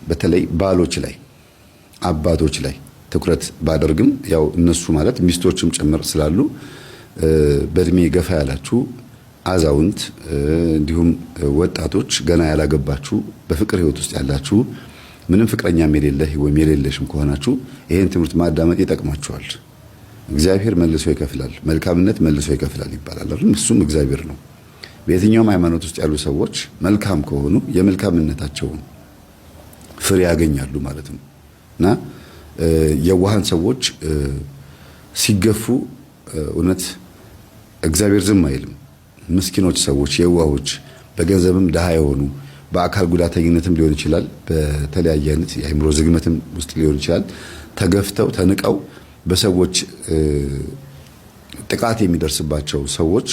በተለይ ባሎች ላይ አባቶች ላይ ትኩረት ባደርግም ያው እነሱ ማለት ሚስቶችም ጭምር ስላሉ በእድሜ ገፋ ያላችሁ አዛውንት እንዲሁም ወጣቶች ገና ያላገባችሁ በፍቅር ህይወት ውስጥ ያላችሁ ምንም ፍቅረኛም የሌለህ ወይም የሌለሽም ከሆናችሁ ይሄን ትምህርት ማዳመጥ ይጠቅማችኋል። እግዚአብሔር መልሶ ይከፍላል፣ መልካምነት መልሶ ይከፍላል ይባላል አይደል? እሱም እግዚአብሔር ነው። በየትኛውም ሃይማኖት ውስጥ ያሉ ሰዎች መልካም ከሆኑ የመልካምነታቸውን ፍሬ ያገኛሉ ማለት ነው። እና የዋሃን ሰዎች ሲገፉ እውነት እግዚአብሔር ዝም አይልም። ምስኪኖች ሰዎች የዋሆች በገንዘብም ደሃ የሆኑ በአካል ጉዳተኝነትም ሊሆን ይችላል፣ በተለያየ አይነት የአእምሮ ዝግመትም ውስጥ ሊሆን ይችላል፣ ተገፍተው ተንቀው በሰዎች ጥቃት የሚደርስባቸው ሰዎች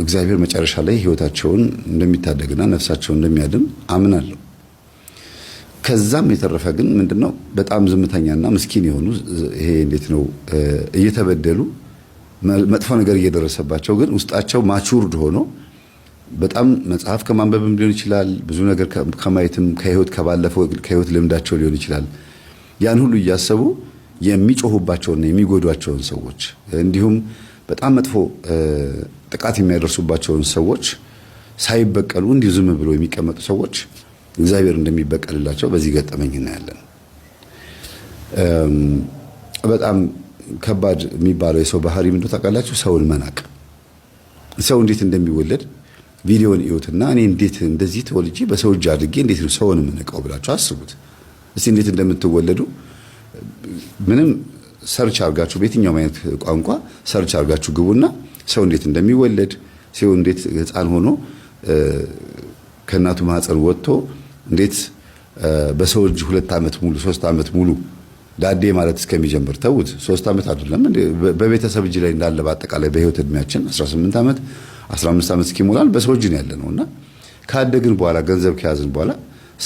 እግዚአብሔር መጨረሻ ላይ ህይወታቸውን እንደሚታደግና ነፍሳቸውን እንደሚያድን አምናለሁ። ከዛም የተረፈ ግን ምንድነው በጣም ዝምተኛና ምስኪን የሆኑ ይሄ እንዴት ነው እየተበደሉ መጥፎ ነገር እየደረሰባቸው ግን ውስጣቸው ማቹርድ ሆኖ በጣም መጽሐፍ ከማንበብም ሊሆን ይችላል፣ ብዙ ነገር ከማየትም ከህይወት ከባለፈው ከህይወት ልምዳቸው ሊሆን ይችላል። ያን ሁሉ እያሰቡ የሚጮሁባቸውና የሚጎዷቸውን ሰዎች እንዲሁም በጣም መጥፎ ጥቃት የሚያደርሱባቸውን ሰዎች ሳይበቀሉ እንዲሁ ዝም ብሎ የሚቀመጡ ሰዎች እግዚአብሔር እንደሚበቀልላቸው በዚህ ገጠመኝ እናያለን። በጣም ከባድ የሚባለው የሰው ባህሪ ምንድነው ታውቃላችሁ? ሰውን መናቅ። ሰው እንዴት እንደሚወለድ ቪዲዮን እዩትና እኔ እንዴት እንደዚህ ተወልጄ በሰው እጅ አድጌ እንዴት ነው ሰውን የምንቀው ብላችሁ አስቡት እስቲ። እንዴት እንደምትወለዱ ምንም ሰርች አርጋችሁ በየትኛው አይነት ቋንቋ ሰርች አርጋችሁ ግቡና ሰው እንዴት እንደሚወለድ ሰው እንዴት ህፃን ሆኖ ከእናቱ ማህፀን ወጥቶ እንዴት በሰው እጅ 2 ዓመት ሙሉ 3 ዓመት ሙሉ ዳዴ ማለት እስከሚጀምር ተውት። 3 ዓመት አይደለም በቤተሰብ እጅ ላይ እንዳለ በአጠቃላይ በህይወት እድሜያችን 18 ዓመት 15 ዓመት እስኪሞላን በሰው እጅ ነው ያለነውና ካደግን በኋላ ገንዘብ ከያዝን በኋላ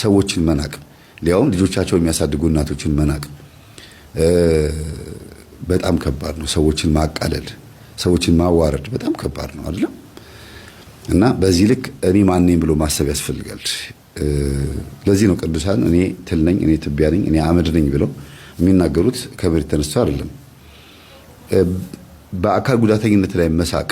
ሰዎችን መናቅ፣ ሊያውም ልጆቻቸውን የሚያሳድጉ እናቶችን መናቅ በጣም ከባድ ነው። ሰዎችን ማቃለል፣ ሰዎችን ማዋረድ በጣም ከባድ ነው አይደለም? እና በዚህ ልክ እኔ ማን ነኝ ብሎ ማሰብ ያስፈልጋል። ለዚህ ነው ቅዱሳን እኔ ትል ነኝ፣ እኔ ትቢያ ነኝ፣ እኔ አመድ ነኝ ብለው የሚናገሩት ከመሬት ተነስቶ አይደለም። በአካል ጉዳተኝነት ላይ መሳቅ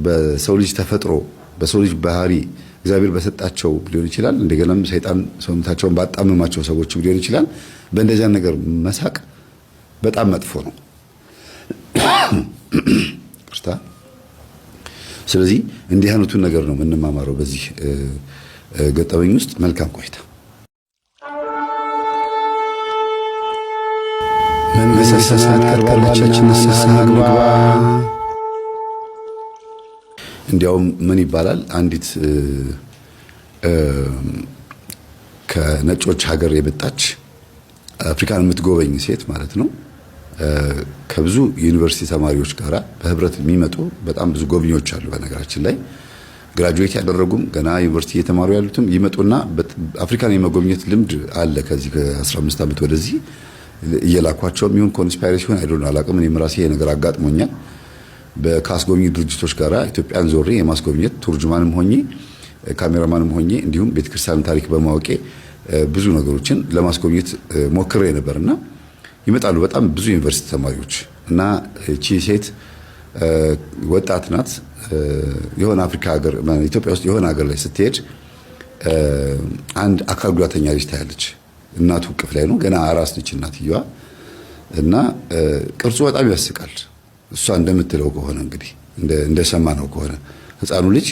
በሰው ልጅ ተፈጥሮ በሰው ልጅ ባህሪ እግዚአብሔር በሰጣቸው ሊሆን ይችላል። እንደገናም ሰይጣን ሰውነታቸውን ባጣመማቸው ሰዎች ሊሆን ይችላል። በእንደዚያ ነገር መሳቅ በጣም መጥፎ ነው። ስለዚህ እንዲህ አይነቱን ነገር ነው የምንማማረው በዚህ ገጠመኝ ውስጥ። መልካም ቆይታ። መንግሥተ ሰማያት ቀርባለች፣ ንስሐ እንግባ። እንዲያውም ምን ይባላል አንዲት ከነጮች ሀገር የመጣች አፍሪካን የምትጎበኝ ሴት ማለት ነው ከብዙ ዩኒቨርሲቲ ተማሪዎች ጋር በህብረት የሚመጡ በጣም ብዙ ጎብኚዎች አሉ። በነገራችን ላይ ግራጁዌት ያደረጉም ገና ዩኒቨርሲቲ እየተማሩ ያሉትም ይመጡና አፍሪካን የመጎብኘት ልምድ አለ። ከዚህ ከ15 ዓመት ወደዚህ እየላኳቸው የሚሆን ኮንስፓይሬሽን አይዶን አላውቅም። እኔም ራሴ ይሄ ነገር አጋጥሞኛል። በካስጎብኚ ድርጅቶች ጋር ኢትዮጵያን ዞሬ የማስጎብኘት ቱርጅማንም ሆኜ ካሜራማንም ሆኜ እንዲሁም ቤተክርስቲያን ታሪክ በማወቄ ብዙ ነገሮችን ለማስጎብኘት ሞክሬ ነበርና ይመጣሉ በጣም ብዙ ዩኒቨርሲቲ ተማሪዎች እና እቺ ሴት ወጣት ናት። የሆነ አፍሪካ ሀገር ኢትዮጵያ ውስጥ የሆነ ሀገር ላይ ስትሄድ አንድ አካል ጉዳተኛ ልጅ ታያለች። እናቱ እቅፍ ላይ ነው፣ ገና አራስ ነች እናትየዋ እና ቅርጹ በጣም ያስቃል። እሷ እንደምትለው ከሆነ እንግዲህ እንደሰማነው ከሆነ ህፃኑ ልጅ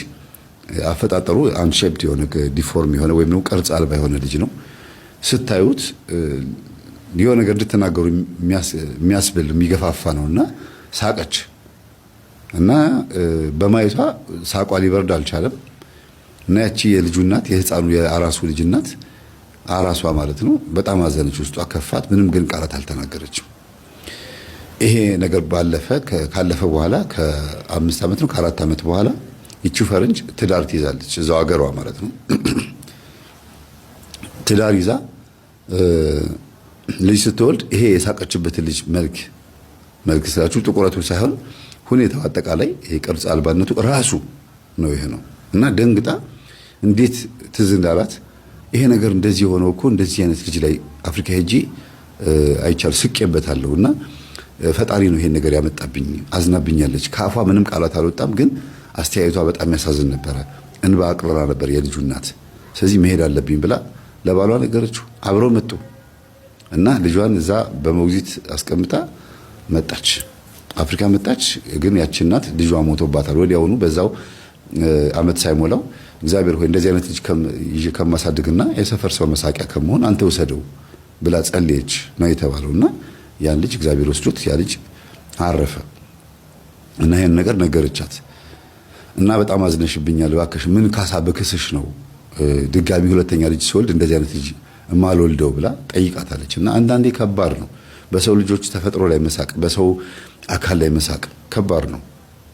አፈጣጠሩ አንሼፕድ የሆነ ዲፎርም የሆነ ወይም ነው ቅርጽ አልባ የሆነ ልጅ ነው። ስታዩት የሆነ ነገር እንድትናገሩ የሚያስብል የሚገፋፋ ነውና ሳቀች እና በማየቷ ሳቋ ሊበርድ አልቻለም እና ያቺ የልጁ እናት የህፃኑ የአራሱ ልጅ እናት አራሷ ማለት ነው በጣም አዘነች፣ ውስጧ ከፋት። ምንም ግን ቃላት አልተናገረችም። ይሄ ነገር ካለፈ በኋላ ከ5 ዓመት ነው ከ4 ዓመት በኋላ ይቺ ፈረንጅ ትዳር ትይዛለች፣ እዛው ሀገሯ ማለት ነው። ትዳር ይዛ ልጅ ስትወልድ ይሄ የሳቀችበት ልጅ መልክ ስላችሁ ጥቁረቱ ሳይሆን ሁኔታው አጠቃላይ ይሄ ቅርጽ አልባነቱ ራሱ ነው ይሄ ነው እና ደንግጣ እንዴት ትዝ እንዳላት ይሄ ነገር እንደዚህ ሆኖ እኮ እንደዚህ አይነት ልጅ ላይ አፍሪካ ሄጄ አይቻል ስቄበታለሁና ፈጣሪ ነው ይሄን ነገር ያመጣብኝ። አዝናብኛለች። ከአፏ ምንም ቃላት አልወጣም፣ ግን አስተያየቷ በጣም ያሳዝን ነበረ። እንባ አቅርራ ነበር የልጁ እናት። ስለዚህ መሄድ አለብኝ ብላ ለባሏ ነገረችው። አብረው መጡ እና ልጇን እዛ በሞግዚት አስቀምጣ መጣች። አፍሪካ መጣች። ግን ያቺ እናት ልጇ ሞቶባታል ወዲያውኑ በዛው አመት ሳይሞላው እግዚአብሔር ሆይ እንደዚህ አይነት ልጅ ከማሳድግና የሰፈር ሰው መሳቂያ ከመሆን አንተ ወሰደው ብላ ጸለየች ነው የተባለውና ያን ልጅ እግዚአብሔር ወስዶት ያ ልጅ አረፈ። እና ይሄን ነገር ነገረቻት እና በጣም አዝነሽብኛል እባክሽ ምን ካሳ በክስሽ ነው ድጋሚ ሁለተኛ ልጅ ሲወልድ እንደዚህ አይነት ልጅ ማልወልደው ብላ ጠይቃታለች። እና አንዳንዴ ከባድ ነው በሰው ልጆች ተፈጥሮ ላይ መሳቅ፣ በሰው አካል ላይ መሳቅ ከባድ ነው።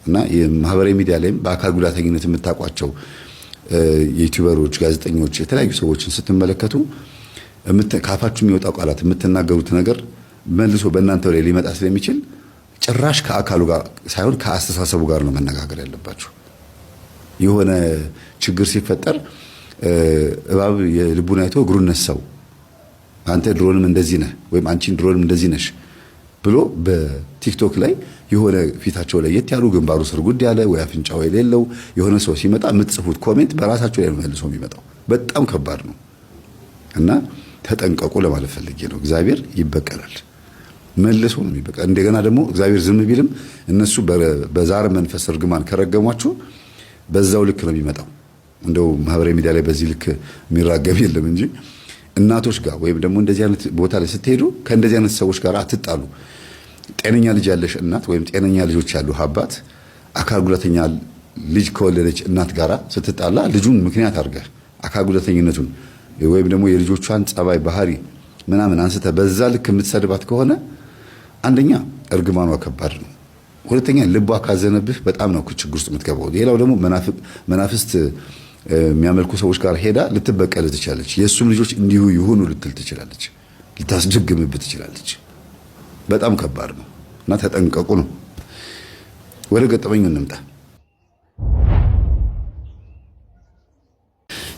እና የማህበራዊ ሚዲያ ላይም በአካል ጉዳተኝነት የምታውቋቸው የዩቲዩበሮች፣ ጋዜጠኞች፣ የተለያዩ ሰዎችን ስትመለከቱ ካፋችሁ የሚወጣው ቃላት የምትናገሩት ነገር መልሶ በእናንተ ላይ ሊመጣ ስለሚችል ጭራሽ ከአካሉ ጋር ሳይሆን ከአስተሳሰቡ ጋር ነው መነጋገር ያለባችሁ። የሆነ ችግር ሲፈጠር እባብ የልቡን አይቶ እግሩን ነሳው፣ አንተ ድሮንም እንደዚህ ነህ ወይም አንቺን ድሮንም እንደዚህ ነሽ ብሎ በቲክቶክ ላይ የሆነ ፊታቸው ላይ የት ያሉ ግንባሩ ስር ጉድ ያለ ወይ አፍንጫው የሌለው የሆነ ሰው ሲመጣ የምትጽፉት ኮሜንት በራሳቸው ላይ መልሶ የሚመጣው በጣም ከባድ ነው እና ተጠንቀቁ ለማለት ፈልጌ ነው። እግዚአብሔር ይበቀላል፣ መልሶ ነው የሚበቀል። እንደገና ደግሞ እግዚአብሔር ዝም ቢልም እነሱ በዛር መንፈስ እርግማን ከረገሟችሁ በዛው ልክ ነው የሚመጣው። እንደው ማህበራዊ ሚዲያ ላይ በዚህ ልክ የሚራገም የለም እንጂ እናቶች ጋር ወይም ደግሞ እንደዚህ አይነት ቦታ ላይ ስትሄዱ ከእንደዚህ አይነት ሰዎች ጋር አትጣሉ። ጤነኛ ልጅ ያለሽ እናት ወይም ጤነኛ ልጆች ያሉ አባት አካል ጉዳተኛ ልጅ ከወለደች እናት ጋራ ስትጣላ ልጁን ምክንያት አድርገህ አካል ጉዳተኝነቱን ወይም ደግሞ የልጆቿን ጸባይ ባህሪ ምናምን አንስተ በዛ ልክ የምትሰድባት ከሆነ አንደኛ እርግማኗ ከባድ ነው፣ ሁለተኛ ልቧ ካዘነብህ በጣም ነው ችግር ውስጥ የምትገባው። ሌላው ደግሞ መናፍስት የሚያመልኩ ሰዎች ጋር ሄዳ ልትበቀል ትችላለች። የእሱም ልጆች እንዲሁ ይሁኑ ልትል ትችላለች፣ ልታስደግምብህ ትችላለች። በጣም ከባድ ነው እና ተጠንቀቁ ነው። ወደ ገጠመኙ እንምጣ።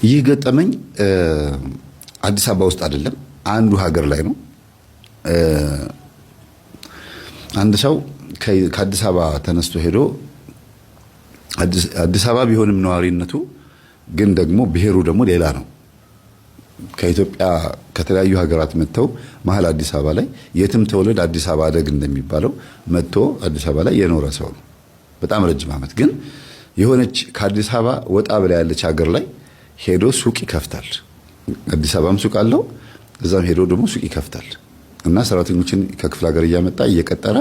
ይህ ገጠመኝ አዲስ አበባ ውስጥ አይደለም፣ አንዱ ሀገር ላይ ነው። አንድ ሰው ከአዲስ አበባ ተነስቶ ሄዶ አዲስ አበባ ቢሆንም ነዋሪነቱ ግን ደግሞ ብሔሩ ደግሞ ሌላ ነው። ከኢትዮጵያ ከተለያዩ ሀገራት መጥተው መሀል አዲስ አበባ ላይ የትም ተወለድ አዲስ አበባ አደግ እንደሚባለው መጥቶ አዲስ አበባ ላይ የኖረ ሰው ነው። በጣም ረጅም ዓመት ግን የሆነች ከአዲስ አበባ ወጣ ብላ ያለች ሀገር ላይ ሄዶ ሱቅ ይከፍታል። አዲስ አበባም ሱቅ አለው፣ እዛም ሄዶ ደግሞ ሱቅ ይከፍታል እና ሰራተኞችን ከክፍለ ሀገር እያመጣ እየቀጠረ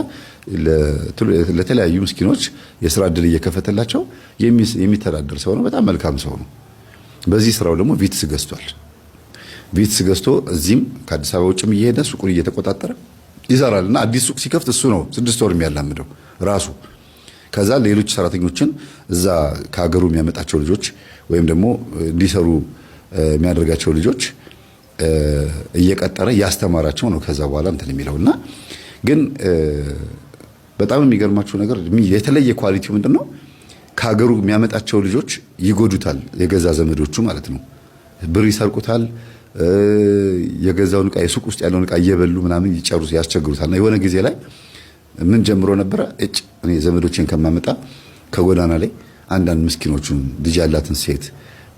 ለተለያዩ ምስኪኖች የስራ እድል እየከፈተላቸው የሚተዳደር ሰው ነው። በጣም መልካም ሰው ነው። በዚህ ስራው ደግሞ ቪትስ ገዝቷል። ቪትስ ገዝቶ እዚህም ከአዲስ አበባ ውጭም እየሄደ ሱቁን እየተቆጣጠረ ይሰራል እና አዲስ ሱቅ ሲከፍት እሱ ነው 6 ወር የሚያላምደው ራሱ። ከዛ ሌሎች ሰራተኞችን እዛ ከሀገሩ የሚያመጣቸው ልጆች ወይም ደግሞ እንዲሰሩ የሚያደርጋቸው ልጆች እየቀጠረ እያስተማራቸው ነው። ከዛ በኋላ እንትን የሚለውና ግን በጣም የሚገርማችሁ ነገር የተለየ ኳሊቲው ምንድነው? ከሀገሩ የሚያመጣቸው ልጆች ይጎዱታል፣ የገዛ ዘመዶቹ ማለት ነው። ብር ይሰርቁታል፣ የገዛውን ዕቃ የሱቅ ውስጥ ያለውን ዕቃ እየበሉ ምናምን ያስቸግሩታልና የሆነ ጊዜ ላይ ምን ጀምሮ ነበረ? እኔ ዘመዶችን ከማመጣ ከጎዳና ላይ አንዳንድ ምስኪኖቹን ልጅ ያላትን ሴት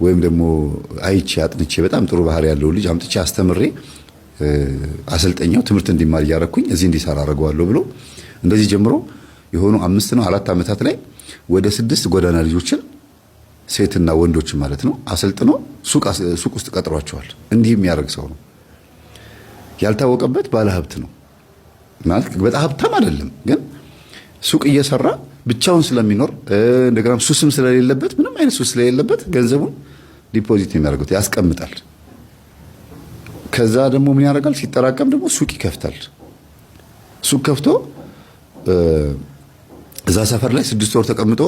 ወይም ደግሞ አይቼ አጥንቼ በጣም ጥሩ ባህሪ ያለው ልጅ አምጥቼ አስተምሬ አሰልጠኛው ትምህርት እንዲማር እያረኩኝ እዚህ እንዲሰራ አደርገዋለሁ ብሎ እንደዚህ ጀምሮ የሆኑ 5 ነው 4 ዓመታት ላይ ወደ 6 ጎዳና ልጆችን ሴትና ወንዶችን ማለት ነው አሰልጥኖ ሱቅ ውስጥ ቀጥሯቸዋል። እንዲህ የሚያደርግ ሰው ነው። ያልታወቀበት ባለ ሀብት ነው ማለት በጣም ሀብታም አይደለም፣ ግን ሱቅ እየሰራ ብቻውን ስለሚኖር እንደገና ሱስም ስለሌለበት ምንም አይነት ሱስ ስለሌለበት ገንዘቡን ዲፖዚት የሚያደርጉት ያስቀምጣል። ከዛ ደግሞ ምን ያደርጋል? ሲጠራቀም ደግሞ ሱቅ ይከፍታል። ሱቅ ከፍቶ እዛ ሰፈር ላይ 6 ወር ተቀምጦ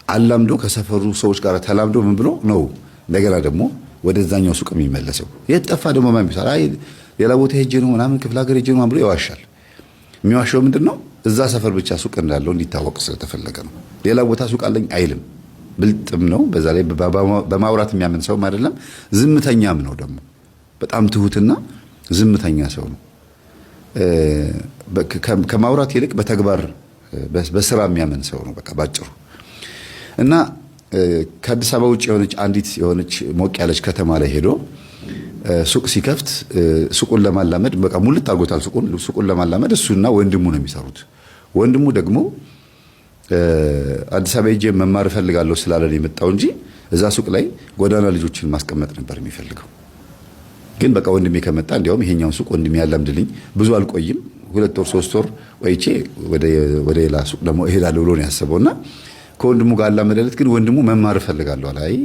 አላምዶ ከሰፈሩ ሰዎች ጋር ተላምዶ ምን ብሎ ነው እንደገና ደግሞ ወደዛኛው ሱቅ የሚመለሰው። የጠፋ ደግሞ ማን ቢሰራ አይ ሌላ ቦታ ሄጄ ነው ምናምን ክፍለ ሀገር ሄጄ ነው ብሎ ይዋሻል። የሚዋሻው ምንድነው? እዛ ሰፈር ብቻ ሱቅ እንዳለው እንዲታወቅ ስለተፈለገ ነው። ሌላ ቦታ ሱቅ አለኝ አይልም። ብልጥም ነው። በዛ ላይ በማውራት የሚያምን ሰውም አይደለም፣ ዝምተኛም ነው ደግሞ በጣም ትሁትና ዝምተኛ ሰው ነው። ከማውራት ይልቅ በተግባር በስራ የሚያምን ሰው ነው በቃ ባጭሩ። እና ከአዲስ አበባ ውጭ የሆነች ሞቅ ያለች ከተማ ላይ ሄዶ ሱቅ ሲከፍት ሱቁን ለማላመድ በቃ ሙልት አድርጎታል። ሱቁን ለማላመድ እሱና ወንድሙ ነው የሚሰሩት። ወንድሙ ደግሞ አዲስ አበባ ሄጄ መማር እፈልጋለሁ ስላለ ነው የመጣው እንጂ እዛ ሱቅ ላይ ጎዳና ልጆችን ማስቀመጥ ነበር የሚፈልገው። ግን በቃ ወንድሜ ከመጣ እንዲያውም ይሄኛውን ሱቅ ወንድሜ ያላምድልኝ፣ ብዙ አልቆይም፣ 2 ወር 3 ወር ቆይቼ ወደ ሌላ ሱቅ ደግሞ እሄዳለሁ ብሎ ነው ያሰበውና ከወንድሙ ጋር አላመደለት። ግን ወንድሙ መማር እፈልጋለሁ አለ። አይ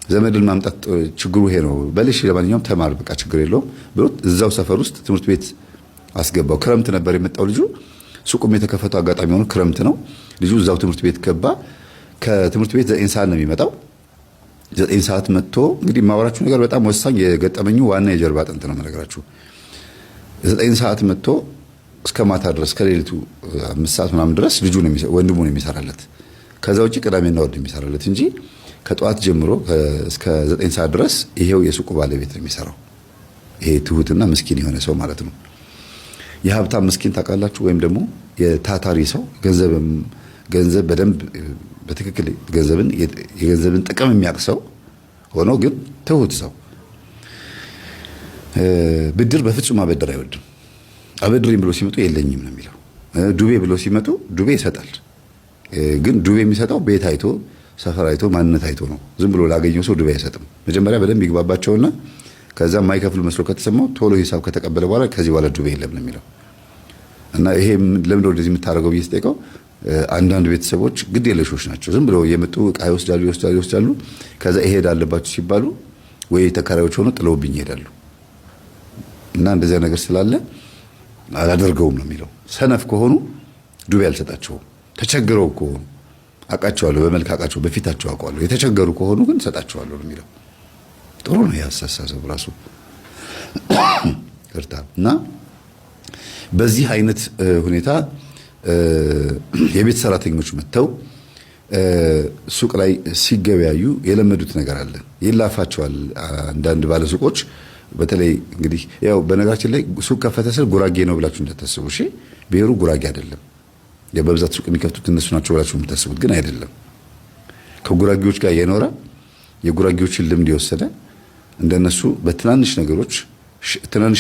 ዘመድን ማምጣት ችግሩ ይሄ ነው በልሽ፣ ለማንኛውም ተማር በቃ ችግር የለውም ብሎ እዛው ሰፈር ውስጥ ትምህርት ቤት አስገባው። ክረምት ነበር የመጣው ልጁ። ሱቁም የተከፈተው አጋጣሚ ሆኖ ክረምት ነው። ልጁ እዛው ትምህርት ቤት ገባ። ከትምህርት ቤት 9 ሰዓት ነው የሚመጣው። 9 ሰዓት መጥቶ እንግዲህ ማወራችሁ ነገር በጣም ወሳኝ የገጠመኙ ዋና የጀርባ አጥንት ነው የምነግራችሁ። 9 ሰዓት መጥቶ እስከ ማታ ድረስ ከሌሊቱ 5 ሰዓት ምናምን ድረስ ወንድሙ ነው የሚሰራለት። ከዛ ውጪ ቅዳሜና እሑድ የሚሰራለት እንጂ ከጠዋት ጀምሮ እስከ 9 ሰዓት ድረስ ይሄው የሱቁ ባለቤት ነው የሚሰራው። ይሄ ትሁትና ምስኪን የሆነ ሰው ማለት ነው። የሀብታም ምስኪን ታውቃላችሁ? ወይም ደግሞ የታታሪ ሰው ገንዘብ በደንብ በትክክል የገንዘብን ጥቅም የሚያውቅ ሰው ሆኖ ግን ትሁት ሰው። ብድር በፍጹም አበድር አይወድም። አበድሪም ብሎ ሲመጡ የለኝም ነው የሚለው። ዱቤ ብሎ ሲመጡ ዱቤ ይሰጣል። ግን ዱቤ የሚሰጠው ቤት አይቶ ሰፈር አይቶ ማንነት አይቶ ነው። ዝም ብሎ ላገኘው ሰው ዱቤ አይሰጥም። መጀመሪያ በደንብ ይግባባቸውና ከዛ የማይከፍሉ መስሎ ከተሰማው ቶሎ ሂሳብ ከተቀበለ በኋላ ከዚህ በኋላ ዱቤ የለም ነው የሚለው። እና ይሄ ለምን እንደዚህ የምታደርገው ብዬ ስጠይቀው አንዳንድ ቤተሰቦች ግድ የለሾች ናቸው። ዝም ብለው የመጡ ዕቃ ይወስዳሉ። ከዛ ይሄድ አለባችሁ ሲባሉ ወይ ተከራዮች ሆኖ ጥለውብኝ ይሄዳሉ። እና እንደዚያ ነገር ስላለ አላደርገውም ነው የሚለው። ሰነፍ ከሆኑ ዱቤ አልሰጣቸውም። ተቸግረው ከሆኑ አውቃቸዋለሁ፣ በመልክ አውቃቸው፣ በፊታቸው አውቀዋለሁ። የተቸገሩ ከሆኑ ግን ሰጣቸዋለሁ ነው የሚለው። ጥሩ ነው ያሳሳሰብ ራሱ እርታ። እና በዚህ አይነት ሁኔታ የቤት ሰራተኞች መጥተው ሱቅ ላይ ሲገበያዩ የለመዱት ነገር አለ። ይላፋቸዋል አንዳንድ ባለሱቆች። በተለይ እንግዲህ ያው በነገራችን ላይ ሱቅ ከፈተ ስል ጉራጌ ነው ብላችሁ እንዳታስቡ እሺ። ብሔሩ ጉራጌ አይደለም። በብዛት ሱቅ የሚከፍቱት እነሱ ናቸው ብላችሁ የምታስቡት ግን አይደለም። ከጉራጌዎች ጋር የኖረ የጉራጌዎችን ልምድ የወሰደ እንደነሱ በትናንሽ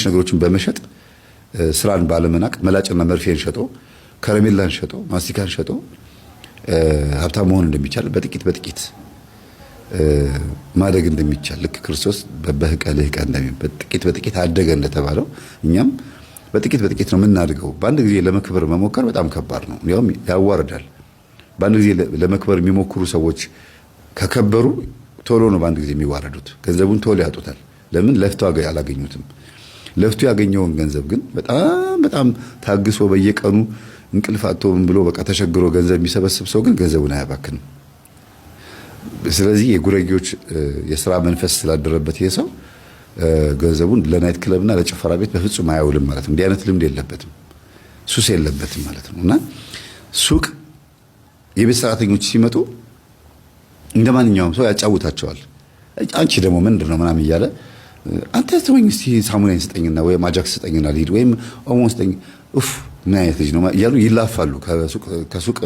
ነገሮችን በመሸጥ ስራን ባለመናቅ መላጭና መርፌን ሸጦ ከረሜላን ሸጦ ማስቲካን ሸጦ ሀብታም መሆን እንደሚቻል በጥቂት ማደግ እንደሚቻል ልክ ክርስቶስ በበህቀ ልህቀ በጥቂት አደገ እንደተባለው እኛም በጥቂት ነው የምናድገው። በአንድ ጊዜ ለመክበር መሞከር በጣም ከባድ ነው፣ ያውም ያዋርዳል። በአንድ ጊዜ ለመክበር የሚሞክሩ ሰዎች ከከበሩ ቶሎ ነው በአንድ ጊዜ የሚዋረዱት። ገንዘቡን ቶሎ ያጡታል። ለምን? ለፍተው አላገኙትም። ለፍቶ ያገኘውን ገንዘብ ግን በጣም ታግሶ በየቀኑ እንቅልፍ አጥቶ ምን ብሎ በቃ ተቸግሮ ገንዘብ የሚሰበስብ ሰው ግን ገንዘቡን አያባክንም። ስለዚህ የጉራጌዎች የሥራ መንፈስ ስላደረበት ይሄ ሰው ገንዘቡን ለናይት ክለብና ለጭፈራ ቤት በፍጹም አያውልም ማለት ነው። እንዲህ አይነት ልምድ የለበትም፣ ሱስ የለበትም ማለት ነው። እና ሱቅ የቤት ሰራተኞች ሲመጡ እንደ ማንኛውም ሰው ያጫውታቸዋል። አንቺ ደግሞ ምንድን ነው ምናምን እያለ አንተ ተወኝ እስቲ ሳሙናዬን ስጠኝና ወይም አጃክስ ስጠኝና ልሂድ ወይም ኦሞ ስጠኝ ኡፍ ምን አይነት ልጅ ነው እያሉ ይላፋሉ። ከሱቅ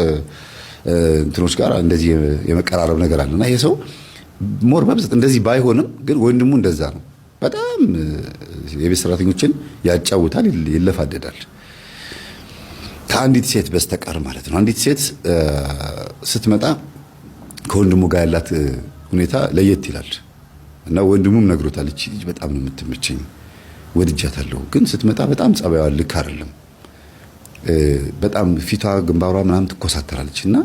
እንትኖች ጋር እንደዚህ የመቀራረብ ነገር አለና ይሄ ሰው ሞር በብዛት እንደዚህ ባይሆንም ግን ወንድሙ እንደዛ ነው። በጣም የቤት ሰራተኞችን ያጫውታል፣ ይለፋደዳል። ከአንዲት ሴት በስተቀር ማለት ነው። አንዲት ሴት ስትመጣ ከወንድሙ ጋር ያላት ሁኔታ ለየት ይላል እና ወንድሙም ነግሮታል። እቺ ልጅ በጣም ነው የምትመቸኝ፣ ወድጃታለሁ፣ ግን ስትመጣ በጣም ጸባይዋ ልክ አይደለም። በጣም ፊቷ ግንባሯ ምናምን ትኮሳተራለች እና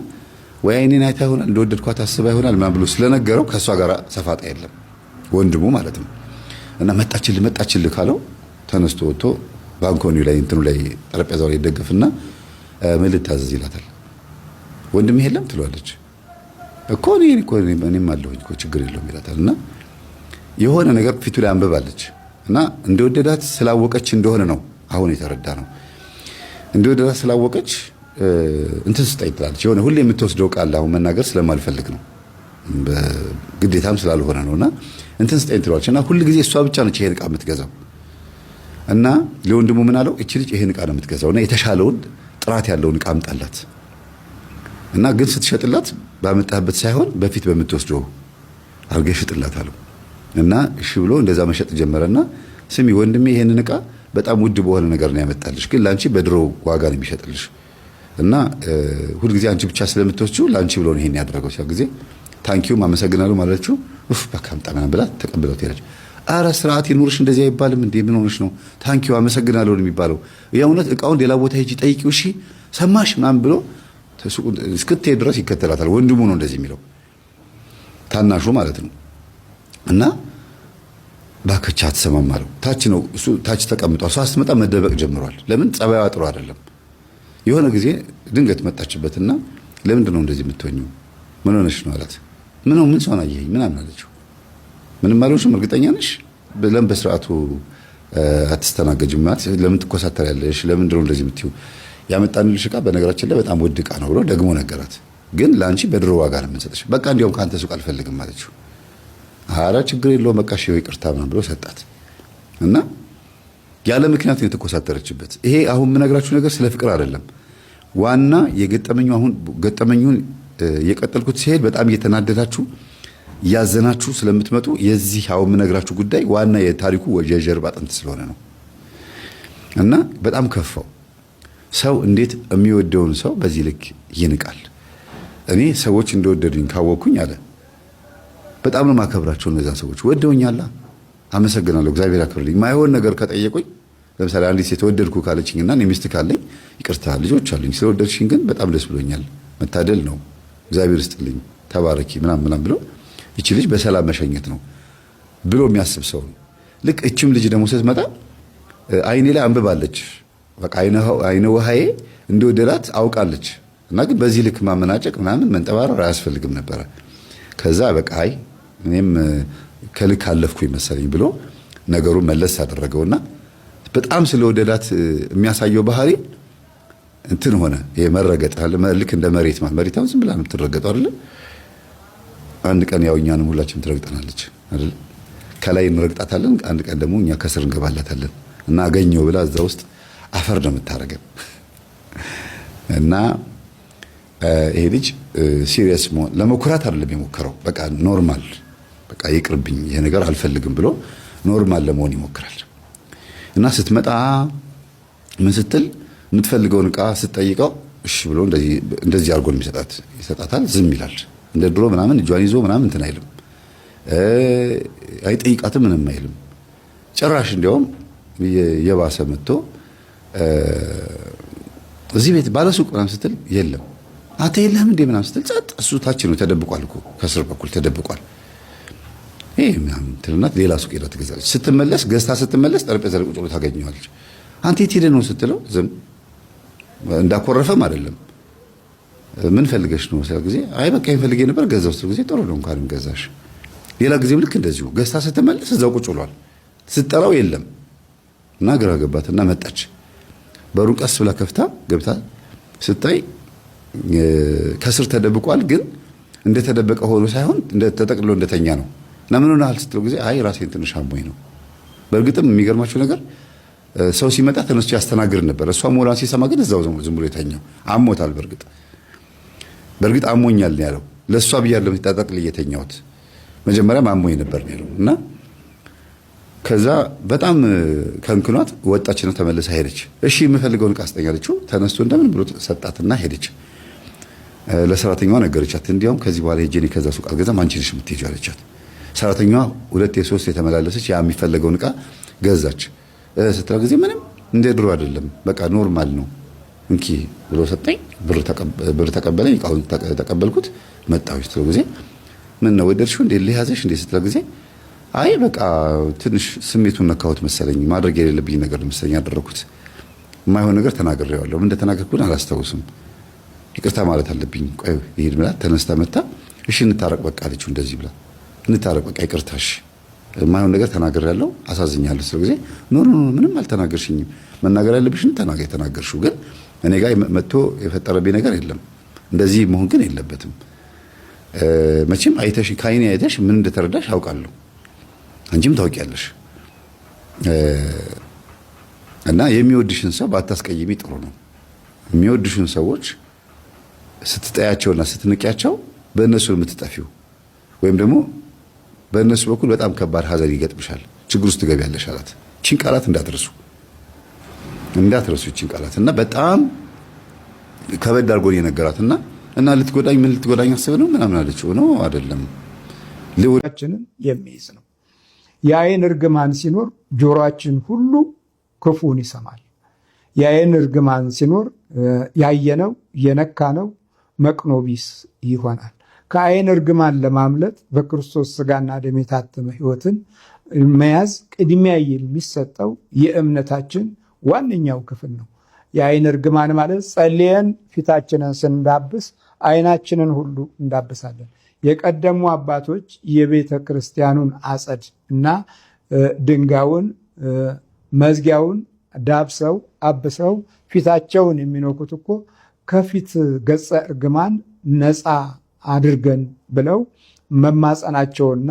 ወይ እኔን አይታ ይሆናል እንደወደድኳት አስባ ይሆናል ምናምን ብሎ ስለነገረው ከሷ ጋር ሰፋጣ የለም ወንድሙ ማለት ነው። እና መጣችልህ ካለው ተነስቶ ወጥቶ ባንኮኒው ላይ እንትኑ ላይ ጠረጴዛው ላይ ይደገፍና ምን ልታዘዝ ይላታል። ወንድም የለም ትሏለች እኮ እኔም አለሁኝ እኮ ችግር የለውም ይላታል። እና የሆነ ነገር ፊቱ ላይ አንብባለች እና እንደወደዳት ስላወቀች እንደሆነ ነው አሁን የተረዳ ነው። እንደወደዳት ስላወቀች እንትን ስጠኝ ትላለች። የሆነ ሁሌ የምትወስደው ቃል አሁን መናገር ስለማልፈልግ ነው በግዴታም ስላልሆነ ነውና እንትን ስጠኝ ትለዋለች እና ሁል ጊዜ እሷ ብቻ ነች ይሄን ዕቃ የምትገዛው እና ለወንድሙ ምን አለው እቺ ልጅ ይሄን ዕቃ ነው የምትገዛው እና የተሻለውን ጥራት ያለውን ዕቃ አምጣላት እና ግን ስትሸጥላት ባመጣበት ሳይሆን በፊት በምትወስደው አርገሽ ሽጥላት አለው እና እሺ ብሎ እንደዛ መሸጥ ጀመረና ስሚ ወንድሜ ይሄንን ዕቃ በጣም ውድ በሆነ ነገር ነው ያመጣልሽ ግን ላንቺ በድሮ ዋጋ ነው የሚሸጥልሽ እና ሁሉ ጊዜ አንቺ ብቻ ስለምትወስጂው ላንቺ ብሎ ነው ይሄን ያደረገው ሲያ ጊዜ ታንኪዩ አመሰግናለሁ ማለችው ኡፍ በቃ አምጣና ብላ ተቀብለው ትሄዳለች አረ ስርዓት ይኑርሽ እንደዚህ አይባልም እንዴ ምን ሆነሽ ነው ታንኪዩ አመሰግናለሁ ነው የሚባለው የእውነት ዕቃውን ሌላ ቦታ ሄጂ ጠይቂው እሺ ሰማሽ ምናምን ብሎ እስክትሄድ ድረስ ይከተላታል ወንድሙ ነው እንደዚህ የሚለው ታናሹ ማለት ነው እና ባከቻ አትሰማም አለው ታች ነው እሱ ታች ተቀምጧል እሷ ስትመጣ መደበቅ ጀምሯል ለምን ጸባይዋ ጥሩ አይደለም የሆነ ጊዜ ድንገት መጣችበትና ለምንድን ነው እንደዚህ የምትሆኚው ምን ሆነሽ ነው አላት ምን ሰው አየኸኝ ምናምን አለችው ምንም አልሆንሽም እርግጠኛ ነሽ ለምን በስርዓቱ አትስተናገጂም ማለት ለምን ትኮሳተሪያለሽ ለምንድን ነው እንደዚህ የምትይው ያመጣንልሽ ዕቃ በነገራችን ላይ በጣም ውድ ዕቃ ነው ብሎ ደግሞ ነገራት ግን ላንቺ በድሮ ዋጋ ነው የምንሰጥሽ በቃ እንዲያውም ካንተ ሱቅ አልፈልግም አለችው አረ ችግር የለውም በቃ እሺ ይቅርታ ምናምን ብሎ ሰጣት እና ያለ ምክንያት ነው የተኮሳተረችበት ይሄ አሁን የምነግራችሁ ነገር ስለ ፍቅር አይደለም ዋና የገጠመኙ አሁን ገጠመኙን የቀጠልኩት ሲሄድ በጣም እየተናደዳችሁ ያዘናችሁ ስለምትመጡ የዚህ አሁን የምነግራችሁ ጉዳይ ዋና የታሪኩ የጀርባ አጥንት ስለሆነ ነው እና በጣም ከፋው ሰው እንዴት የሚወደውን ሰው በዚህ ልክ ይንቃል እኔ ሰዎች እንደወደዱኝ ካወኩኝ አለ በጣም ነው ማከብራቸው እነዛ ሰዎች ወደውኛል አመሰግናለሁ እግዚአብሔር ያክብርልኝ ማይሆን ነገር ከጠየቁኝ ለምሳሌ አንዲት ሴት ወደድኩ ካለችኝና እኔ ሚስት ካለኝ ይቅርታ ልጆች አሉኝ ስለወደድሽኝ ግን በጣም ደስ ብሎኛል መታደል ነው እግዚአብሔር ይስጥልኝ ተባረኪ ምናምን ብሎ እቺ ልጅ በሰላም መሸኘት ነው ብሎ የሚያስብ ሰው ልክ እቺም ልጅ ደግሞ ስትመጣ አይኔ ላይ አንብባለች በቃ አይነ ውሃዬ እንደወደዳት አውቃለች እና ግን በዚህ ልክ ማመናጨቅ ምናምን መንጠባረር አያስፈልግም ነበር ከዛ በቃ አይ እኔም ከልክ አለፍኩኝ መሰለኝ ብሎ ነገሩን መለስ አደረገውና በጣም ስለወደዳት የሚያሳየው ባህሪ እንትን ሆነ የመረገጥ ልክ እንደ መሬት መሬታውን ዝም ብላ ነው የምትረገጠው አይደል አንድ ቀን ያው እኛንም ሁላችንም ትረግጠናለች አይደል ከላይ እንረግጣታለን አንድ ቀን ደግሞ እኛ ከስር እንገባላታለን እና አገኘው ብላ እዛ ውስጥ አፈር ነው የምታረገው እና ይሄ ልጅ ሲሪየስ ለመኩራት አይደለም የሞከረው በቃ ኖርማል በቃ ይቅርብኝ ይሄ ነገር አልፈልግም ብሎ ኖርማል ለመሆን ይሞክራል እና ስትመጣ ምን ስትል የምትፈልገውን ዕቃ ስትጠይቀው እሺ ብሎ እንደዚህ አድርጎ ይሰጣታል ዝም ይላል እንደ ድሮ ምናምን እጇን ይዞ ምናምን እንትን አይልም አይጠይቃትም ምንም አይልም ጭራሽ እንዲያውም የባሰ መጥቶ እዚህ ቤት ባለሱቅ ምናምን ስትል የለም አንተ የለህም እንዴ ምናምን ስትል ጸጥ እሱ ታች ነው ተደብቋል እኮ ከስር በኩል ተደብቋል ይሄ ምናምን ትልናት ሌላ ሱቅ ሄዳ ትገዛለች ስትመለስ ገዝታ ስትመለስ ጠረጴዛ ላይ ቁጭ ብሎ ታገኘዋለች አንተ የት ሄደህ ነው ስትለው ዝም እንዳኮረፈም አይደለም ምን ፈልገሽ ነው ስለ ጊዜ አይ በቃ ይፈልጌ ነበር ገዛው ስለ ጊዜ ጥሩ ነው እንኳን ገዛሽ ሌላ ጊዜም ልክ እንደዚሁ ገዝታ ስትመለስ እዛው ቁጭ ብሏል ስትጠራው የለም እና ግራ ገባትና መጣች በሩን ቀስ ብላ ከፍታ ገብታ ስታይ ከስር ተደብቋል ግን እንደተደበቀ ሆኖ ሳይሆን ተጠቅልሎ እንደተኛ ነው እና ምን ሆነሃል ስትለው ጊዜ አይ ራሴን ትንሽ አሞኝ ነው በእርግጥም የሚገርማችሁ ነገር ሰው ሲመጣ ተነስቶ ያስተናግድ ነበር እሷ ሞራን ሲሰማ ግን እዛው ዝም ብሎ የተኛው አሞታል በእርግጥ አሞኛል ነው ያለው ለሷ ብያለሁ ተጠቅልዬ የተኛሁት መጀመሪያም አሞኝ ነበር ነው ያለው እና ከዛ በጣም ከንክኗት ወጣችና ተመለሰ ሄደች እሺ የምፈልገውን ዕቃ አስጠኛለችው ተነስቶ እንደምን ብሎ ሰጣትና ሄደች ለሰራተኛዋ ነገረቻት እንዲያውም ከዚህ በኋላ ሄጄ ከዛ ሱቅ አልገዛም አንቺ ነሽ የምትሄጂው አለቻት ሰራተኛዋ ሁለት የሶስት የተመላለሰች ያ የሚፈልገውን ዕቃ ገዛች ስትራ ጊዜ ምንም እንደ ድሮ አይደለም በቃ ኖርማል ነው እንኪ ብሎ ሰጠኝ ብር ተቀበለኝ ዕቃውን ተቀበልኩት መጣሁ ስትለው ጊዜ ምን ነው ወደድሽው እንዴ ለያዘሽ እንዴ ስትለው ጊዜ አይ በቃ ትንሽ ስሜቱን ነካሁት መሰለኝ ማድረግ የሌለብኝ ነገር መሰለኝ ያደረኩት የማይሆን ነገር ተናግሬዋለሁ ምን እንደተናገርኩኝ አላስታውስም ይቅርታ ማለት አለብኝ ቆይ ይሄድ ብላ ተነስታ መጣ እሺ እንታረቅ በቃ አለችው እንደዚህ ብላ እንታረቅ በቃ ይቅርታሽ የማይሆን ነገር ተናግሬያለሁ አሳዝኛለሁ ስለ ጊዜ ኖ ምንም አልተናገርሽኝም መናገር ያለብሽን ተናገርሽው ግን እኔ ጋር መጥቶ የፈጠረብኝ ነገር የለም እንደዚህ መሆን ግን የለበትም መቼም አይተሽ ከዓይኔ አይተሽ ምን እንደተረዳሽ አውቃለሁ፣ አንቺም ታውቂያለሽ። እና የሚወድሽን ሰው ባታስቀይሚ ጥሩ ነው። የሚወድሽን ሰዎች ስትጠያቸውና ስትንቂያቸው በእነሱ የምትጠፊው ወይም ደግሞ በእነሱ በኩል በጣም ከባድ ሀዘን ይገጥምሻል፣ ችግር ውስጥ ትገቢያለሽ አላት። ይህችን ቃላት እንዳትረሱ ይህችን ቃላት እና በጣም ከበድ አድርጎ የነገራትና እና ልትጎዳኝ ምን ልትጎዳኝ አስበህ ነው ምናምን አለችው። ነው አይደለም ልውላችንን የሚይዝ ነው። የዓይን እርግማን ሲኖር ጆሮአችን ሁሉ ክፉን ይሰማል። የዓይን እርግማን ሲኖር ያየነው የነካነው መቅኖ ቢስ ይሆናል። ከዓይን እርግማን ለማምለጥ በክርስቶስ ሥጋና ደም የታተመ ሕይወትን መያዝ ቅድሚያ የሚሰጠው የእምነታችን ዋነኛው ክፍል ነው። የዓይን እርግማን ማለት ጸልየን ፊታችንን ስንዳብስ ዓይናችንን ሁሉ እንዳብሳለን። የቀደሙ አባቶች የቤተ ክርስቲያኑን አጸድ እና ድንጋዩን መዝጊያውን ዳብሰው አብሰው ፊታቸውን የሚነኩት እኮ ከፊት ገጸ እርግማን ነፃ አድርገን ብለው መማጸናቸውና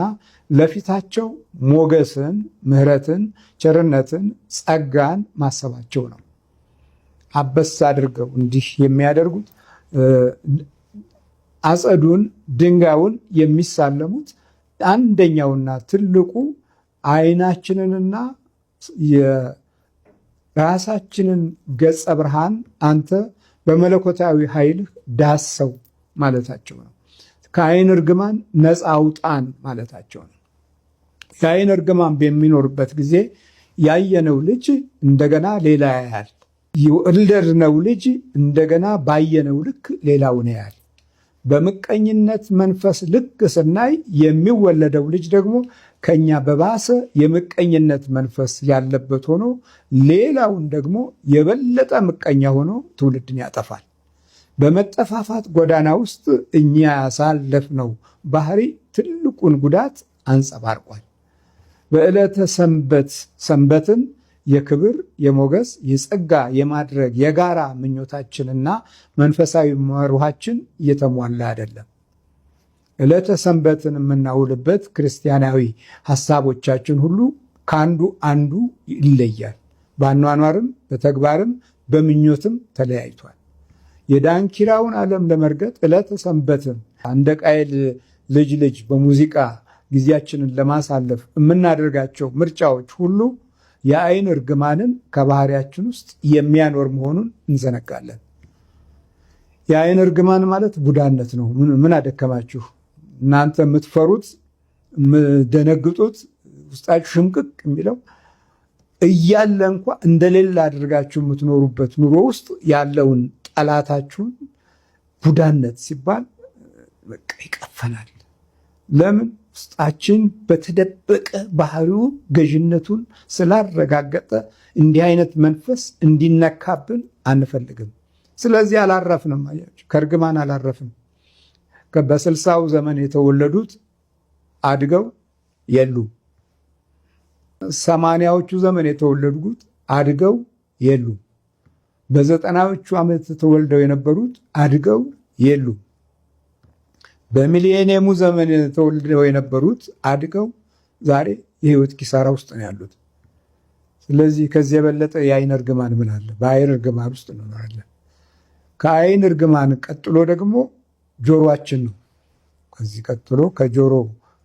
ለፊታቸው ሞገስን፣ ምሕረትን፣ ቸርነትን፣ ጸጋን ማሰባቸው ነው። አበስ አድርገው እንዲህ የሚያደርጉት አጸዱን ድንጋዩን የሚሳለሙት አንደኛውና ትልቁ ዓይናችንንና የራሳችንን ገጸ ብርሃን አንተ በመለኮታዊ ኃይልህ ዳሰው ማለታቸው ነው። ከዓይን እርግማን ነፃ አውጣን ማለታቸው ነው። የዓይን እርግማን በሚኖርበት ጊዜ ያየነው ልጅ እንደገና ሌላ ያያል። የወለድነው ልጅ እንደገና ባየነው ልክ ሌላውን ያያል። በምቀኝነት መንፈስ ልክ ስናይ የሚወለደው ልጅ ደግሞ ከኛ በባሰ የምቀኝነት መንፈስ ያለበት ሆኖ ሌላውን ደግሞ የበለጠ ምቀኛ ሆኖ ትውልድን ያጠፋል። በመጠፋፋት ጎዳና ውስጥ እኛ ያሳለፍነው ባህሪ ትልቁን ጉዳት አንጸባርቋል። በዕለተ ሰንበትን የክብር የሞገስ የጸጋ የማድረግ የጋራ ምኞታችንና መንፈሳዊ መርኋችን እየተሟላ አይደለም። ዕለተ ሰንበትን የምናውልበት ክርስቲያናዊ ሐሳቦቻችን ሁሉ ከአንዱ አንዱ ይለያል። በአኗኗርም በተግባርም በምኞትም ተለያይቷል። የዳንኪራውን ዓለም ለመርገጥ ዕለተ ሰንበትን እንደ ቃየል ልጅ በሙዚቃ ጊዜያችንን ለማሳለፍ የምናደርጋቸው ምርጫዎች ሁሉ የዓይን እርግማንን ከባህሪያችን ውስጥ የሚያኖር መሆኑን እንዘነጋለን። የዓይን እርግማን ማለት ቡዳነት ነው። ምን አደከማችሁ እናንተ የምትፈሩት የምደነግጡት ውስጣችሁ ሽምቅቅ የሚለው እያለ እንኳ እንደሌለ አድርጋችሁ የምትኖሩበት ኑሮ ውስጥ ያለውን ጠላታችሁን ቡዳነት ሲባል በቃ ይቀፈናል። ለምን? ውስጣችን በተደበቀ ባህሪው ገዥነቱን ስላረጋገጠ እንዲህ አይነት መንፈስ እንዲነካብን አንፈልግም። ስለዚህ አላረፍንም። አያችሁ፣ ከእርግማን አላረፍንም። በ60ው ዘመን የተወለዱት አድገው የሉም። 80ዎቹ ዘመን የተወለዱት አድገው የሉም። በ90ዎቹ ዓመት ተወልደው የነበሩት አድገው የሉም። በሚሊኒየሙ ዘመን ተወልደው የነበሩት አድገው ዛሬ የህይወት ኪሳራ ውስጥ ነው ያሉት። ስለዚህ ከዚህ የበለጠ የዓይን እርግማን ምን አለ? በዓይን እርግማን ውስጥ እንኖራለን። ከዓይን እርግማን ቀጥሎ ደግሞ ጆሮአችን ነው። ከዚህ ቀጥሎ ከጆሮ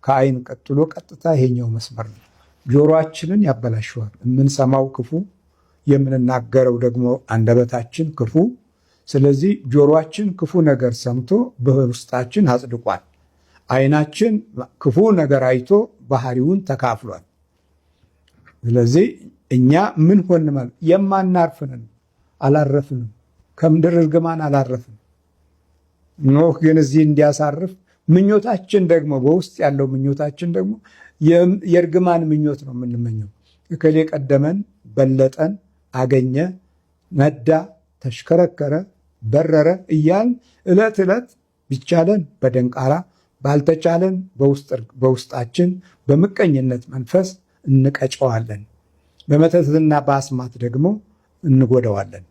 ከዓይን ቀጥሎ ቀጥታ ይሄኛው መስመር ነው። ጆሮአችንን ያበላሸዋል። የምንሰማው ክፉ፣ የምንናገረው ደግሞ አንደበታችን ክፉ። ስለዚህ ጆሮአችን ክፉ ነገር ሰምቶ በውስጣችን አጽድቋል። ዓይናችን ክፉ ነገር አይቶ ባህሪውን ተካፍሏል። ስለዚህ እኛ ምን ሆን ማለት የማናርፍንን አላረፍንም። ከምድር እርግማን አላረፍንም። ኖህ ግን እዚህ እንዲያሳርፍ ምኞታችን ደግሞ በውስጥ ያለው ምኞታችን ደግሞ የእርግማን ምኞት ነው የምንመኘው። እከሌ ቀደመን፣ በለጠን፣ አገኘ፣ ነዳ፣ ተሽከረከረ፣ በረረ እያልን ዕለት ዕለት ቢቻለን በደንቃራ ባልተቻለን በውስጣችን በምቀኝነት መንፈስ እንቀጨዋለን። በመተትና በአስማት ደግሞ እንጎደዋለን።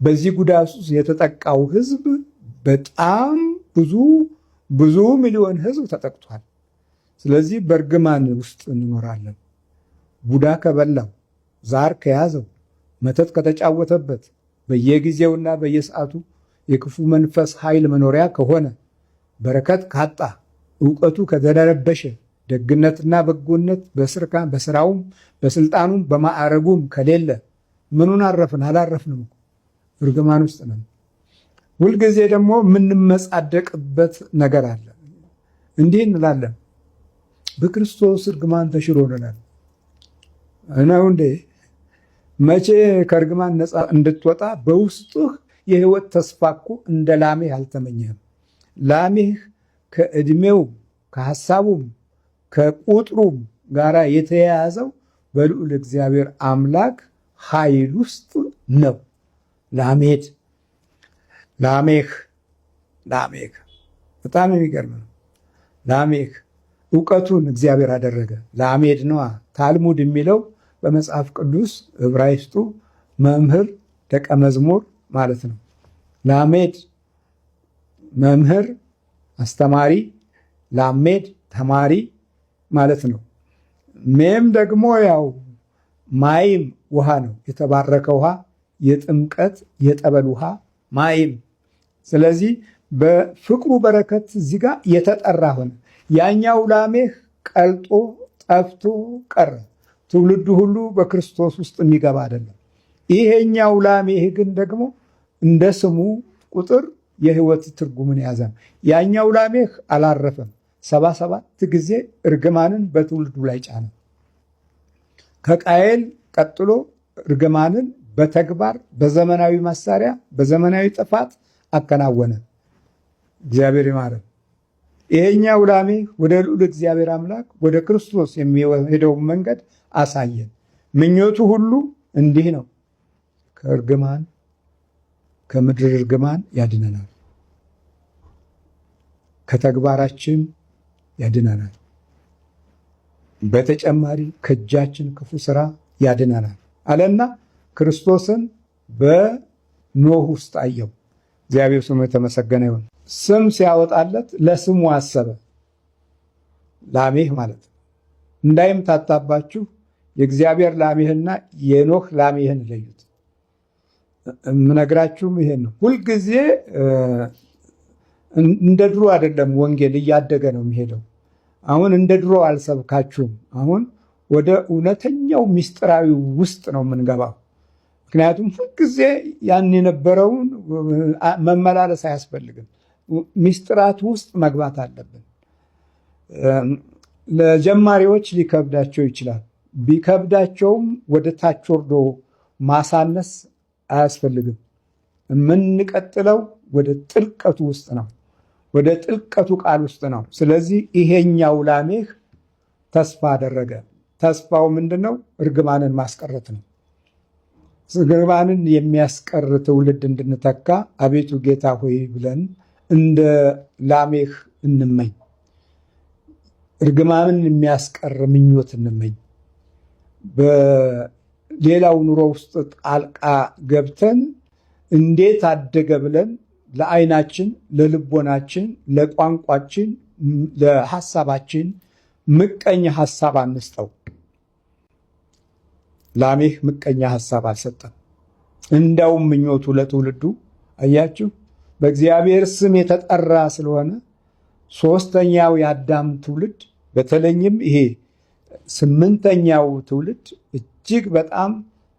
በዚህ ጉዳት ውስጥ የተጠቃው ሕዝብ በጣም ብዙ ብዙ ሚሊዮን ህዝብ ተጠቅቷል። ስለዚህ በእርግማን ውስጥ እንኖራለን። ቡዳ ከበላው፣ ዛር ከያዘው፣ መተት ከተጫወተበት፣ በየጊዜውና በየሰዓቱ የክፉ መንፈስ ኃይል መኖሪያ ከሆነ፣ በረከት ካጣ፣ እውቀቱ ከተደረበሸ፣ ደግነትና በጎነት በስራውም በስልጣኑም በማዕረጉም ከሌለ ምኑን አረፍን? አላረፍንም። እርግማን ውስጥ ነን። ሁልጊዜ ደግሞ የምንመጻደቅበት ነገር አለ። እንዲህ እንላለን፣ በክርስቶስ እርግማን ተሽሮልናል ነው እንዴ? መቼ ከእርግማን ነፃ እንድትወጣ በውስጥህ የህይወት ተስፋ እኮ እንደ ላሜህ አልተመኘህም። ላሜህ ከዕድሜው ከሐሳቡም ከቁጥሩም ጋር የተያያዘው በልዑል እግዚአብሔር አምላክ ኃይል ውስጥ ነው። ላሜህ በጣም የሚገርም ነው። ላሜህ እውቀቱን እግዚአብሔር አደረገ። ላሜድ ነዋ። ታልሙድ የሚለው በመጽሐፍ ቅዱስ ዕብራይስጡ መምህር፣ ደቀ መዝሙር ማለት ነው። ላሜድ መምህር፣ አስተማሪ፣ ላሜድ ተማሪ ማለት ነው። ሜም ደግሞ ያው ማይም ውሃ ነው፣ የተባረከ ውሃ፣ የጥምቀት የጠበል ውሃ ማይም። ስለዚህ በፍቅሩ በረከት እዚህ ጋር የተጠራ ሆነ። ያኛው ላሜህ ቀልጦ ጠፍቶ ቀረ። ትውልዱ ሁሉ በክርስቶስ ውስጥ የሚገባ አይደለም። ይሄኛው ላሜህ ግን ደግሞ እንደ ስሙ ቁጥር የህይወት ትርጉምን ያዘ። ያኛው ላሜህ አላረፈም። 77 ጊዜ እርግማንን በትውልዱ ላይ ጫነ። ከቃየል ቀጥሎ እርግማንን በተግባር በዘመናዊ መሳሪያ በዘመናዊ ጥፋት አከናወነ። እግዚአብሔር ይማረን። ይሄኛው ላሜህ ወደ ልዑል እግዚአብሔር አምላክ ወደ ክርስቶስ የሚሄደውን መንገድ አሳየን። ምኞቱ ሁሉ እንዲህ ነው። ከእርግማን ከምድር እርግማን ያድነናል። ከተግባራችን ያድነናል። በተጨማሪ ከእጃችን ክፉ ስራ ያድነናል አለና ክርስቶስን በኖህ ውስጥ አየው። እግዚአብሔር ስሙ የተመሰገነ ይሁን። ስም ሲያወጣለት ለስሙ አሰበ። ላሜህ ማለት ነው። እንዳይምታታባችሁ የእግዚአብሔር ላሜህና የኖህ ላሜህን ለዩት። የምነግራችሁም ይሄን ነው። ሁልጊዜ እንደ ድሮ አይደለም። ወንጌል እያደገ ነው የሚሄደው። አሁን እንደ ድሮ አልሰብካችሁም። አሁን ወደ እውነተኛው ምስጢራዊ ውስጥ ነው የምንገባው። ምክንያቱም ሁልጊዜ ያን የነበረውን መመላለስ አያስፈልግም። ምስጢራት ውስጥ መግባት አለብን። ለጀማሪዎች ሊከብዳቸው ይችላል። ቢከብዳቸውም ወደ ታች ወርዶ ማሳነስ አያስፈልግም። የምንቀጥለው ወደ ጥልቀቱ ውስጥ ነው፣ ወደ ጥልቀቱ ቃል ውስጥ ነው። ስለዚህ ይሄኛው ላሜህ ተስፋ አደረገ። ተስፋው ምንድነው? እርግማንን ማስቀረት ነው። እርግማንን የሚያስቀር ትውልድ እንድንተካ አቤቱ ጌታ ሆይ ብለን እንደ ላሜህ እንመኝ። እርግማንን የሚያስቀር ምኞት እንመኝ። በሌላው ኑሮ ውስጥ ጣልቃ ገብተን እንዴት አደገ ብለን ለዓይናችን፣ ለልቦናችን፣ ለቋንቋችን፣ ለሐሳባችን ምቀኛ ሐሳብ አንስጠው። ላሜህ ምቀኛ ሐሳብ አልሰጠም። እንዳውም ምኞቱ ለትውልዱ አያችሁ፣ በእግዚአብሔር ስም የተጠራ ስለሆነ ሶስተኛው የአዳም ትውልድ በተለይም ይሄ 8ኛው ትውልድ እጅግ በጣም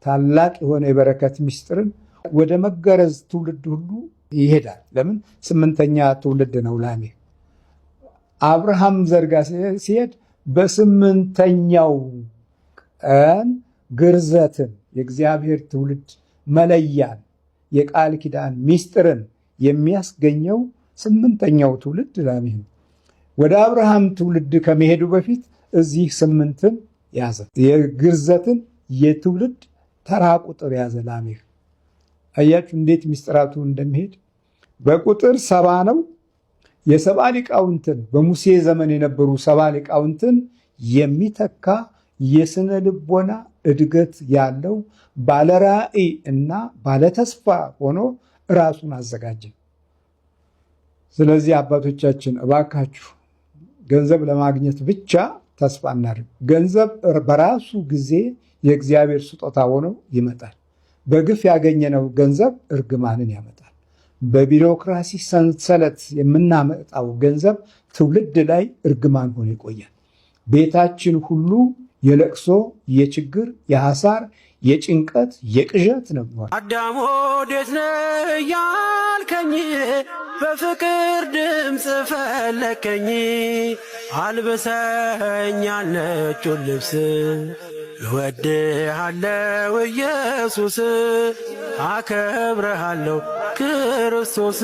ታላቅ የሆነ የበረከት ምስጢርን ወደ መገረዝ ትውልድ ሁሉ ይሄዳል። ለምን? 8ኛ ትውልድ ነው ላሜህ። አብርሃም ዘርጋ ሲሄድ በ8ኛው ቀን ግርዘትን የእግዚአብሔር ትውልድ መለያን የቃል ኪዳን ምስጢርን የሚያስገኘው 8ኛው ትውልድ ላሜህ ነው። ወደ አብርሃም ትውልድ ከመሄዱ በፊት እዚህ 8ን ያዘ። የግርዘትን የትውልድ ተራ ቁጥር ያዘ ላሜህ። አያችሁ እንዴት ምስጢራቱ እንደሚሄድ። በቁጥር 70 ነው። የ70 ሊቃውንትን በሙሴ ዘመን የነበሩ 70 ሊቃውንትን የሚተካ የስነ ልቦና እድገት ያለው ባለራዕይ እና ባለተስፋ ሆኖ ራሱን አዘጋጀ። ስለዚህ አባቶቻችን እባካችሁ ገንዘብ ለማግኘት ብቻ ተስፋ እናድርግ። ገንዘብ በራሱ ጊዜ የእግዚአብሔር ስጦታ ሆኖ ይመጣል። በግፍ ያገኘነው ገንዘብ እርግማንን ያመጣል። በቢሮክራሲ ሰንሰለት የምናመጣው ገንዘብ ትውልድ ላይ እርግማን ሆኖ ይቆያል። ቤታችን ሁሉ የለቅሶ፣ የችግር፣ የሐሳር፣ የጭንቀት፣ የቅዠት ነው። አዳም ወዴት ነህ ያልከኝ በፍቅር ድምፅ ፈለከኝ። አልብሰኝ ነጩን ልብስ እወድሃለው ኢየሱስ፣ አከብረሃለው ክርስቶስ።